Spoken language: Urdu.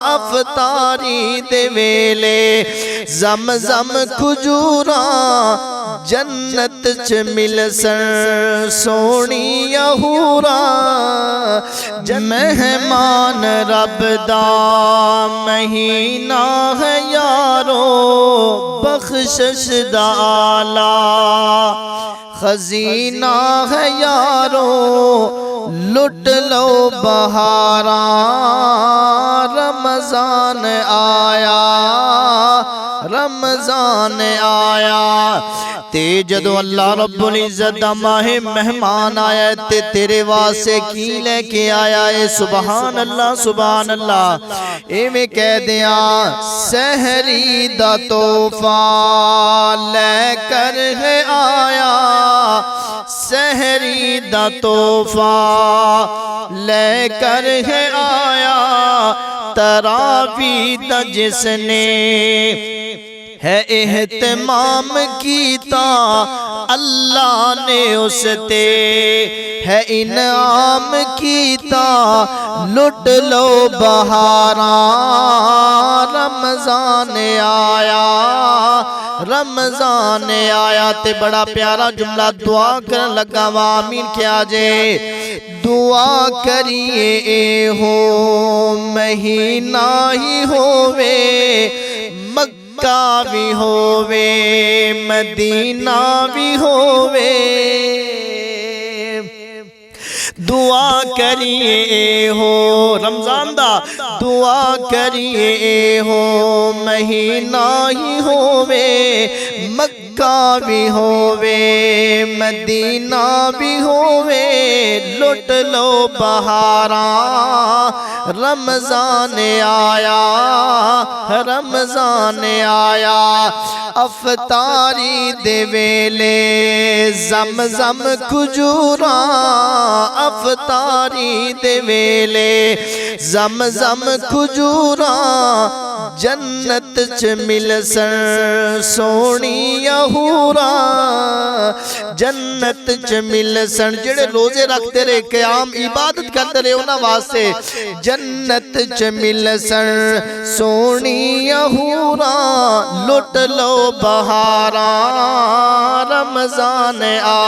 افطاری دے ویلے زمزم کھجوراں جنت چ مل سن سونی حوراں مہمان رب دا مہینہ ہے یارو بخشش دا آلہ خزینہ ہے یارو لٹ لو بہاراں رمضان آیا رمضان آیا تے جدو اللہ رب العزت دا ماہ مہمان آیا تے تیرے واسے کی لے کے آیا ہے سبحان اللہ اے میں کہہ دیا سحری دا تحفہ لے کر ہے آیا سحری دا تحفہ لے کر ہے آیا تراویح دا جس نے ہے اہتمام کیتا اللہ نے اس تے ہے انعام کیتا لٹ لو بہاراں رمضان آیا رمضان آیا تے بڑا پیارا جملہ دعا کرن لگا آمین کیا جے دعا کریے اے ہو مہینہ ہی ہووے مکہ بھی ہووے مدینہ بھی ہووے دعا کریے ہو رمضان دا دعا کریے ہو مہینہ ہی ہووے مکہ بھی ہووے مدینہ بھی ہووے لٹ لو بہاراں رمضان آیا رمضان آیا افطاری دے ویلے زمزم کھجوراں افطاری دے ویلے زمزم کھجوراں جنت چ مل سن سونی حوراں جنت چ مل سن جڑے روزے رکھتے رہے قیام عبادت کرتے رہے انہاں واسطے جنت چ مل سن سونی حوراں لٹ لو بہاراں رمضان آ